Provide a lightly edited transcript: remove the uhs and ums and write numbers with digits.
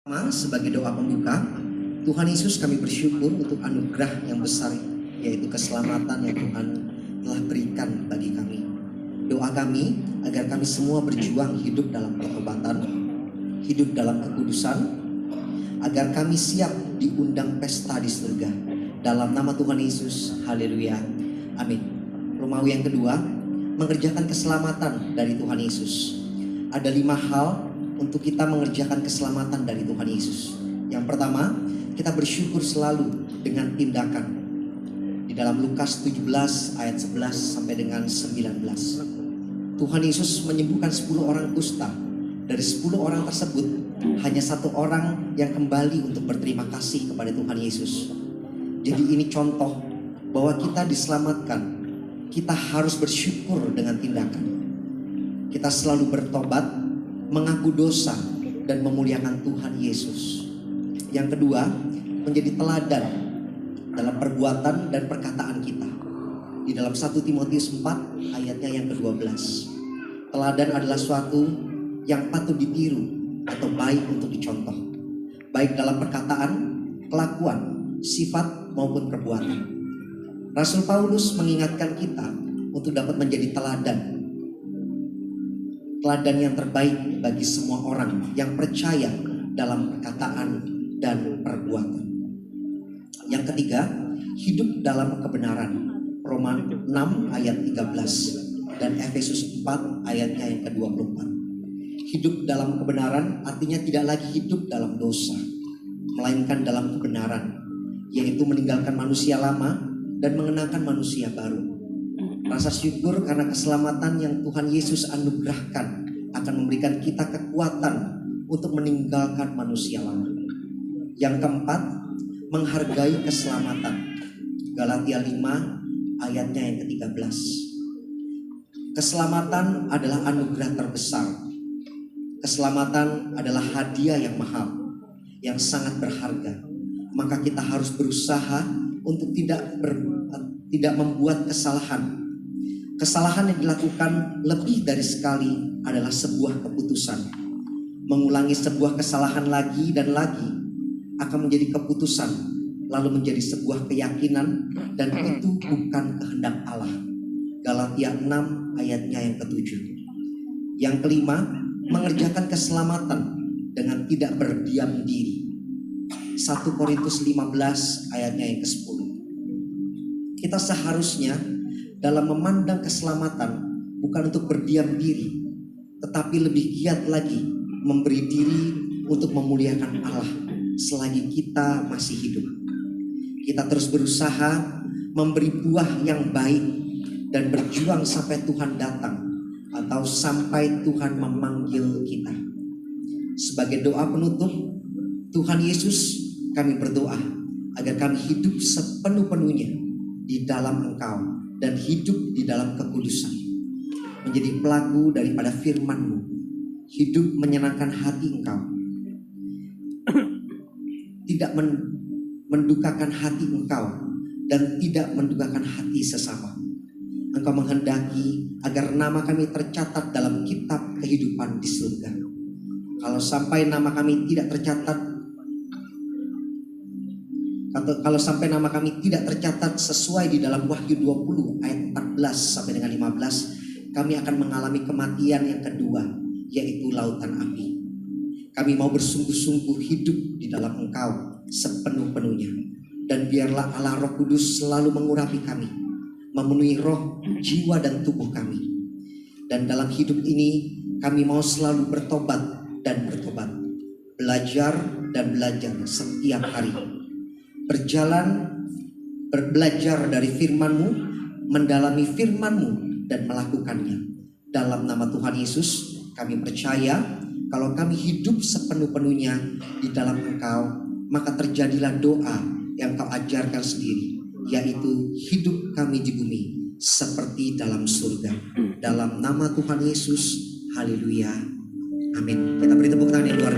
Sebagai doa pembuka, Tuhan Yesus, kami bersyukur untuk anugerah yang besar, yaitu keselamatan yang Tuhan telah berikan bagi kami. Doa kami agar kami semua berjuang hidup dalam pertobatan, hidup dalam kekudusan, agar kami siap diundang pesta di surga. Dalam nama Tuhan Yesus, haleluya, amin. Romawi yang kedua, mengerjakan keselamatan dari Tuhan Yesus. Ada 5 hal untuk kita mengerjakan keselamatan dari Tuhan Yesus. Yang pertama, kita bersyukur selalu dengan tindakan. Di dalam Lukas 17 ayat 11 sampai dengan 19. Tuhan Yesus menyembuhkan 10 orang kusta. Dari 10 orang tersebut, hanya 1 orang yang kembali untuk berterima kasih kepada Tuhan Yesus. Jadi ini contoh bahwa kita diselamatkan. Kita harus bersyukur dengan tindakan. Kita selalu bertobat, mengaku dosa, dan memuliakan Tuhan Yesus. Yang kedua, menjadi teladan dalam perbuatan dan perkataan kita. Di dalam 1 Timotius 4 ayatnya yang ke-12. Teladan adalah suatu yang patut ditiru atau baik untuk dicontoh. Baik dalam perkataan, kelakuan, sifat maupun perbuatan. Rasul Paulus mengingatkan kita untuk dapat menjadi teladan. Teladan yang terbaik bagi semua orang yang percaya dalam perkataan dan perbuatan. Yang ketiga, hidup dalam kebenaran. Roma 6 ayat 13 dan Efesus 4 ayatnya yang ke-24. Hidup dalam kebenaran artinya tidak lagi hidup dalam dosa, melainkan dalam kebenaran, yaitu meninggalkan manusia lama dan mengenakan manusia baru. Rasa syukur karena keselamatan yang Tuhan Yesus anugerahkan akan memberikan kita kekuatan untuk meninggalkan manusia lama. Yang keempat, menghargai keselamatan. Galatia 5 ayatnya yang ke-13. Keselamatan adalah anugerah terbesar. Keselamatan adalah hadiah yang mahal, yang sangat berharga. Maka kita harus berusaha untuk tidak membuat kesalahan. Kesalahan yang dilakukan lebih dari sekali adalah sebuah keputusan. Mengulangi sebuah kesalahan lagi dan lagi akan menjadi keputusan, lalu menjadi sebuah keyakinan, dan itu bukan kehendak Allah. Galatia 6 ayatnya yang ke-7. Yang kelima, mengerjakan keselamatan dengan tidak berdiam diri. 1 Korintus 15 ayatnya yang ke-10. Kita seharusnya dalam memandang keselamatan bukan untuk berdiam diri, tetapi lebih giat lagi memberi diri untuk memuliakan Allah selagi kita masih hidup. Kita terus berusaha memberi buah yang baik dan berjuang sampai Tuhan datang atau sampai Tuhan memanggil kita. Sebagai doa penutup, Tuhan Yesus, kami berdoa agar kami hidup sepenuh-penuhnya di dalam Engkau dan hidup di dalam kekudusan, menjadi pelaku daripada firman-Mu, hidup menyenangkan hati Engkau, tidak mendukakan hati Engkau, dan tidak mendukakan hati sesama. Engkau menghendaki agar nama kami tercatat dalam kitab kehidupan di surga. Kalau sampai nama kami tidak tercatat, kalau sampai nama kami tidak tercatat sesuai di dalam Wahyu 20 ayat 14 sampai dengan 15, kami akan mengalami kematian yang kedua, yaitu lautan api. Kami mau bersungguh-sungguh hidup di dalam Engkau sepenuh-penuhnya. Dan biarlah Allah Roh Kudus selalu mengurapi kami, memenuhi roh, jiwa, dan tubuh kami. Dan dalam hidup ini kami mau selalu bertobat dan bertobat, belajar dan belajar setiap hari. Belajar dari firman-Mu, mendalami firman-Mu, dan melakukannya. Dalam nama Tuhan Yesus, kami percaya kalau kami hidup sepenuh-penuhnya di dalam Engkau, maka terjadilah doa yang Kau ajarkan sendiri, yaitu hidup kami di bumi seperti dalam surga. Dalam nama Tuhan Yesus, haleluya, amin. Kita beri tepuk tangan yang luar biasa.